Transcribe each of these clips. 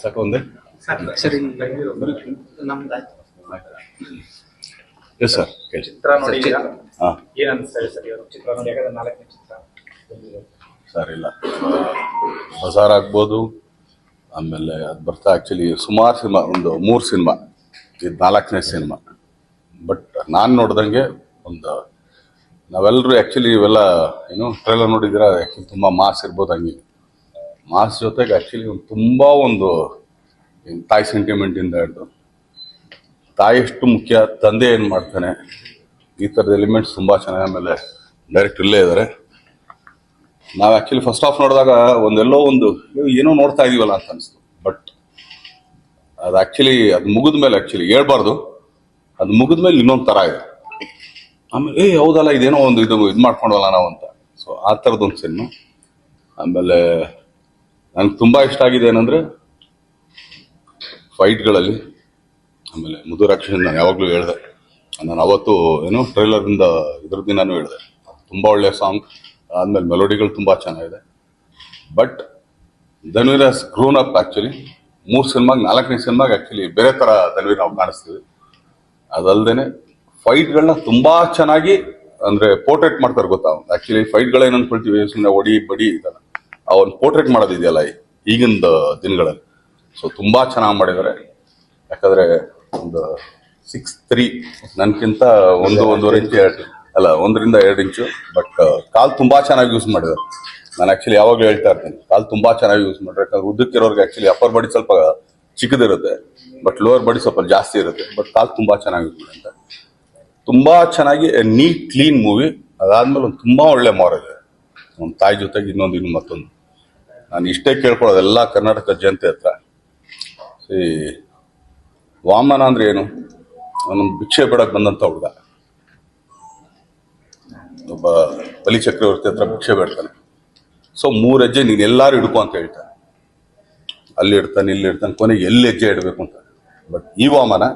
ಸಾಕು ಒಂದೇ ಸರಿ ಎಸ್ ಸರ್ ಕೇಳಿ. ಚಿತ್ರ ನೋಡಿದ್ದೀರಾ? ಹಾಂ ಏನ್ ಅನಿಸ್ತಾ ಇದೆ ಸರ್ ಇವಾಗ ಚಿತ್ರ ನೋಡಿ? ಯಾಕಂದ್ರೆ 4ನೇ ಚಿತ್ರ ಸರ್ ಇಲ್ಲ ಬಜಾರ್ ಆಗ್ಬೋದು, ಆಮೇಲೆ ಅದು ಬರ್ತಾ ಆ್ಯಕ್ಚುಲಿ ಸುಮಾರು ಸಿನಿಮಾ, ಒಂದು 3 ಸಿನಿಮಾ, ಇದು 4ನೇ ಸಿನಿಮಾ. ಬಟ್ ನಾನು ನೋಡ್ದಂಗೆ ಒಂದು ನಾವೆಲ್ಲರೂ ಆ್ಯಕ್ಚುಲಿ ಇವೆಲ್ಲ ಏನು ಟ್ರೈಲರ್ ನೋಡಿದ್ದೀರಾ, ಆ್ಯಕ್ಚುಲಿ ತುಂಬ ಮಾಸ್ ಇರ್ಬೋದು. ಹಂಗೆ ಮಾಸ್ ಜೊತೆಗೆ ಆ್ಯಕ್ಚುಲಿ ಒಂದು ತುಂಬ ಒಂದು ತಾಯಿ ಸೆಂಟಿಮೆಂಟಿಂದ ಹಿಡಿದು ತಾಯಿ ಎಷ್ಟು ಮುಖ್ಯ, ತಂದೆ ಏನು ಮಾಡ್ತಾನೆ, ಈ ಥರದ ಎಲಿಮೆಂಟ್ಸ್ ತುಂಬ ಚೆನ್ನಾಗಿ. ಆಮೇಲೆ ಡೈರೆಕ್ಟ್ ಇಲ್ಲೇ ಇದ್ದಾರೆ. ನಾವು ಆ್ಯಕ್ಚುಲಿ ಫಸ್ಟ್ ಹಾಫ್ ನೋಡಿದಾಗ ಒಂದೆಲ್ಲೋ ಒಂದು ಏನೋ ನೋಡ್ತಾ ಇದೀವಲ್ಲ ಅಂತ ಅನಿಸ್ತು. ಬಟ್ ಅದು ಆ್ಯಕ್ಚುಲಿ ಅದು ಮುಗಿದ ಮೇಲೆ ಆ್ಯಕ್ಚುಲಿ ಹೇಳ್ಬಾರ್ದು, ಅದು ಮುಗಿದ ಮೇಲೆ ಇನ್ನೊಂದು ಥರ ಇದೆ. ಆಮೇಲೆ ಹೌದಲ್ಲ ಇದೇನೋ ಒಂದು ಇದು ಮಾಡ್ಕೊಂಡಲ್ಲ ನಾವು ಅಂತ. ಸೊ ಆ ಥರದೊಂದು ಸಿನಿಮಾ. ಆಮೇಲೆ ನನಗೆ ತುಂಬ ಇಷ್ಟ ಆಗಿದೆ ಏನಂದರೆ ಫೈಟ್ಗಳಲ್ಲಿ. ಆಮೇಲೆ ಮುದುರಾಕ್ಷನ್ ನಾನು ಯಾವಾಗಲೂ ಹೇಳಿದೆ, ನಾನು ಅವತ್ತು ಏನೋ ಟ್ರೈಲರಿಂದ ಇದ್ರ ದಿನಾನು ಹೇಳಿದೆ, ತುಂಬ ಒಳ್ಳೆಯ ಸಾಂಗ್. ಆದಮೇಲೆ ಮೆಲೋಡಿಗಳು ತುಂಬ ಚೆನ್ನಾಗಿದೆ. But Dhanveer has grown up actually. 3 ಸಿನಿಮಾಗೆ 4ನೇ ಸಿನಿಮಾಗೆ ಆ್ಯಕ್ಚುಲಿ ಬೇರೆ ಥರ ಧನ್ವೀರ್ ನಾವು ಕಾಣಿಸ್ತೀವಿ. ಅದಲ್ಲದೆ ಫೈಟ್ಗಳನ್ನ ತುಂಬ ಚೆನ್ನಾಗಿ ಅಂದರೆ ಪೋರ್ಟ್ರೇಟ್ ಮಾಡ್ತಾರೆ ಗೊತ್ತಾ. ಆ್ಯಕ್ಚುಲಿ ಫೈಟ್ಗಳೇನು ಅಂದ್ಕೊಳ್ತೀವಿ, ಸುಮ್ಮನೆ ಒಡಿ ಬಡಿ ಇದಲ್ಲ, ಆ ಒಂದು ಪೋರ್ಟ್ರೇಟ್ ಮಾಡೋದಿದೆಯಲ್ಲ ಈಗಿನ ದಿನಗಳಲ್ಲಿ. ಸೊ ತುಂಬ ಚೆನ್ನಾಗಿ ಮಾಡಿದ್ದಾರೆ. ಯಾಕಂದರೆ ಒಂದು 6'3", ನನಗಿಂತ 1.5 ಇಂಚು ಅಲ್ಲ 1ರಿಂದ 2 ಇಂಚು. ಬಟ್ ಕಾಲು ತುಂಬ ಚೆನ್ನಾಗಿ ಯೂಸ್ ಮಾಡಿದ್ದಾರೆ. ನಾನು ಆ್ಯಕ್ಚುಲಿ ಯಾವಾಗಲೂ ಹೇಳ್ತಾ ಇರ್ತೀನಿ, ಕಾಲು ತುಂಬ ಚೆನ್ನಾಗಿ ಯೂಸ್ ಮಾಡ್ರೆ. ಯಾಕಂದ್ರೆ ಉದ್ದಕ್ಕಿರೋರ್ಗೆ ಆ್ಯಕ್ಚುಲಿ ಅಪ್ಪರ್ ಬಾಡಿ ಸ್ವಲ್ಪ ಚಿಕ್ಕದಿರುತ್ತೆ, ಬಟ್ ಲೋವರ್ ಬಾಡಿ ಸ್ವಲ್ಪ ಜಾಸ್ತಿ ಇರುತ್ತೆ. ಬಟ್ ಕಾಲು ತುಂಬ ಚೆನ್ನಾಗಿ ಯೂಸ್ ಮಾಡಿದ್ದಾರೆ. ತುಂಬ ಚೆನ್ನಾಗಿ ನೀಟ್ ಕ್ಲೀನ್ ಮೂವಿ. ಅದಾದ್ಮೇಲೆ ಒಂದು ತುಂಬ ಒಳ್ಳೆ ಮಾರಲ್ ಇದೆ. ಒಂದು ತಾಯಿ ಜೊತೆಗೆ ಇನ್ನೊಂದು ಮತ್ತೊಂದು. ನಾನು ಇಷ್ಟೇ ಕೇಳ್ಕೊಳ್ಳೋದು ಎಲ್ಲ ಕರ್ನಾಟಕ ಜನತೆ ಹತ್ರ, ವಾಮನ ಅಂದ್ರೆ ಏನು, ಅವನು ಭಿಕ್ಷೆ ಬೇಡಕ್ಕೆ ಬಂದಂಥ ಹುಡುಗ. ಒಬ್ಬ ಬಲಿ ಚಕ್ರವರ್ತಿ ಹತ್ರ ಭಿಕ್ಷೆ ಬೇಡ್ತಾನೆ. ಸೊ 3 ಹೆಜ್ಜೆ ನೀನು ಎಲ್ಲಾರು ಹಿಡ್ಕೊ ಅಂತ ಹೇಳ್ತಾನೆ. ಅಲ್ಲಿ ಇಡ್ತಾನೆ, ಇಲ್ಲಿ ಇಡ್ತಾನೆ, ಕೊನೆಗೆ ಎಲ್ಲಿ ಹೆಜ್ಜೆ ಇಡಬೇಕು ಅಂತ. ಬಟ್ ಈ ವಾಮನ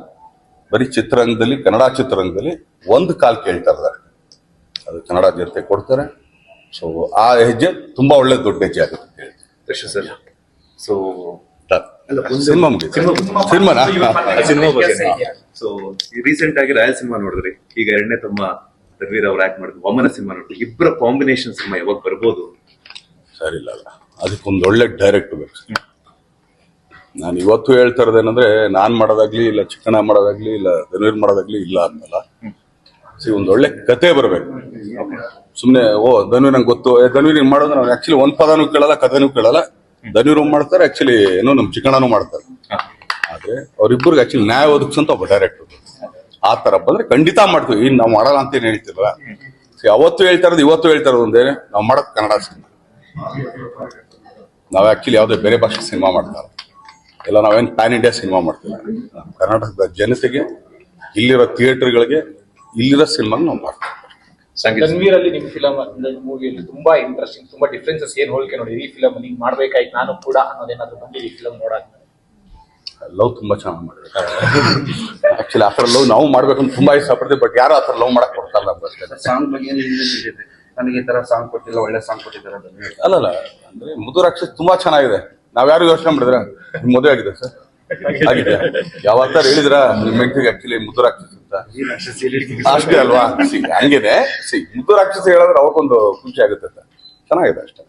ಬರೀ ಚಿತ್ರರಂಗದಲ್ಲಿ, ಕನ್ನಡ ಚಿತ್ರರಂಗದಲ್ಲಿ 1 ಕಾಲ್ ಕೇಳ್ತಾ ಇದ್ದಾರೆ. ಅದು ಕನ್ನಡ ಜನತೆ ಕೊಡ್ತಾರೆ. ಸೊ ಆ ಹೆಜ್ಜೆ ತುಂಬಾ ಒಳ್ಳೆ ದೊಡ್ಡ ಹೆಜ್ಜೆ ಆಗುತ್ತೆ ಅಂತ ಹೇಳ್ತೀನಿ. ಸರ್ ಸೊ ಸಿನಿಮಾ ಮುಗಿತು. ಸಿನಿಮಾನಾ? ಸಿನಿಮಾ ಬಗ್ಗೆ ಸೊ ರೀಸೆಂಟ್ ಆಗಿ ರಾಯಲ್ ಸಿನಿಮಾ ನೋಡಿದ್ರಿ, ಈಗ 2ನೇ ತಮ್ಮ ಧನ್ವೀರ್ ಅವ್ರು ಆಕ್ಟ್ ಮಾಡಿದ್ರು ವಾಮನ ಸಿನಿಮಾ ನೋಡಿದ್ರಿ. ಇಬ್ಬರ ಕಾಂಬಿನೇಷನ್ ಸಿನಿಮಾ ಯಾವಾಗ ಬರ್ಬೋದು? ಸರಿ ಇಲ್ಲ, ಅದಕ್ಕೊಂದು ಒಳ್ಳೆ ಡೈರೆಕ್ಟ್ ಬೇಕು. ನಾನು ಇವತ್ತು ಹೇಳ್ತಾ ಇರೋದೇನಂದ್ರೆ, ನಾನ್ ಮಾಡೋದಾಗ್ಲಿ ಇಲ್ಲ, ಚಿಕ್ಕಣ್ಣ ಮಾಡೋದಾಗ್ಲಿ ಇಲ್ಲ, ಧನ್ವೀರ್ ಮಾಡೋದಾಗ್ಲಿ ಇಲ್ಲ ಅನ್ನಲ್ಲ. ಒಂದು ಒಳ್ಳೆ ಕತೆ ಬರ್ಬೇಕು. ಸುಮ್ನೆ ಧನ್ವೀರ್ ನಂಗೆ ಗೊತ್ತು, ಧನ್ವೀರ್ ಹಿಂಗ್ ಮಾಡೋದು, ನಾವು ಆಕ್ಚುಲಿ 1 ಪದನೂ ಕೇಳಲ್ಲ, ಕಥೆನೂ ಕೇಳಲ್ಲ. ಧನ್ವೀರ್ ಮಾಡ್ತಾರೆ, ಆಕ್ಚುಲಿ ಏನೋ ನಮ್ ಚಿಕ್ಕಣ್ಣನೂ ಮಾಡ್ತಾರೆ. ಆದ್ರೆ ಅವ್ರಿಬ್ಬರಿಗೆ ಆಕ್ಚುಲಿ ನ್ಯಾಯ ಒದಗಿಸಂತ ಒಬ್ಬ ಡೈರೆಕ್ಟರ್. ಆ ತರ ಬಂದ್ರೆ ಖಂಡಿತ ಮಾಡ್ತೀವಿ. ಇನ್ ನಾವು ಮಾಡಲ್ಲ ಅಂತ ಏನ್ ಹೇಳ್ತಿಲ್ವ. ಅವತ್ತು ಹೇಳ್ತಾ ಇರೋದು ಇವತ್ತು ಹೇಳ್ತಾ ಇರೋದು ಒಂದೇ, ನಾವು ಮಾಡೋದು ಕನ್ನಡ ಸಿನಿಮಾ. ನಾವ್ ಆಕ್ಚುಲಿ ಯಾವ್ದೇ ಬೇರೆ ಭಾಷೆ ಸಿನಿಮಾ ಮಾಡ್ತಾರೆ ಇಲ್ಲ, ನಾವೇನ್ ಪ್ಯಾನ್ ಇಂಡಿಯಾ ಸಿನಿಮಾ ಮಾಡ್ತೀವಿ. ಕರ್ನಾಟಕದ ಜನತೆಗೆ, ಇಲ್ಲಿರೋ ಥಿಯೇಟರ್ಗಳಿಗೆ, ಇಲ್ಲಿರೋ ಸಿನಿಮಾ ನಾವು ಮಾಡ್ತೀವಿ. ಧನ್ವೀರ್ ಅಲ್ಲಿ ನಿಮ್ ಫಿಲಮ್ ಮೂವಿಯಲ್ಲಿ ತುಂಬಾ ಇಂಟ್ರೆಸ್ಟಿಂಗ್, ತುಂಬಾ ಡಿಫ್ರೆನ್ಸಸ್ ಏನ್ ಹೋಲಿಕೆ ನೋಡಿ ಈ ಫಿಲಮ್ ನೀವು ಮಾಡ್ಬೇಕಾಯ್ತು ನಾನು ಕೂಡ ಅನ್ನೋದೇನಾದ್ರು ಬಂದಿದೆ ಈ ಫಿಲಮ್ ನೋಡಾದ್ಮೇಲೆ? ಲವ್ ತುಂಬಾ ಚೆನ್ನಾಗಿ ಮಾಡಿದ್ರು. ಆಕ್ಚುಲಿ ಆತರ ಲವ್ ನಾವು ಮಾಡ್ಬೇಕಂತ ತುಂಬಾ ಇಷ್ಟಪಡ್ತೀವಿ. ಬಟ್ ಯಾರು ಆತರ ಲವ್ ಮಾಡಕ್ ಕೊಡ್ತಾರಲ್ಲ ನಮ್ಗೆ. ಸಾಂಗ್ ಬಗ್ಗೆ ನನಗೆ ಈ ತರ ಸಾಂಗ್ ಕೊಟ್ಟಿಲ್ಲ, ಒಳ್ಳೆ ಸಾಂಗ್ ಕೊಟ್ಟಿದ್ದಾರೆ. ಅಲ್ಲಲ್ಲ, ಅಂದ್ರೆ ಮುದುರಾಕ್ಷಸ್ ತುಂಬಾ ಚೆನ್ನಾಗಿದೆ. ನಾವ್ ಯಾರು ಯೋಚನೆ ಮಾಡಿದ್ರ ನಿಮ್ ಮದುವೆ ಆಗಿದೆ ಸರ್? ಆಗಿದೆ. ಯಾವತ್ತಾರು ಹೇಳಿದ್ರ ನಿಮ್ ಹೆಂಡತಿಗೆ ಆಕ್ಚುಲಿ ಮುದುರಾಕ್ಷಸ್ ಅಂತ? ಅಷ್ಟೇ ಅಲ್ವಾ? ಹಂಗೇನೆ ಮುದುರಾಕ್ಷಸ್ ಹೇಳಿದ್ರೆ ಅವ್ರಿಗೊಂದು ಖುಷಿ ಆಗುತ್ತೆ ಅಂತ. ಚೆನ್ನಾಗಿದೆ ಅಷ್ಟೇ.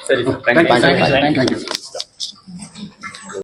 ಸರಿ, ಥ್ಯಾಂಕ್ ಯು.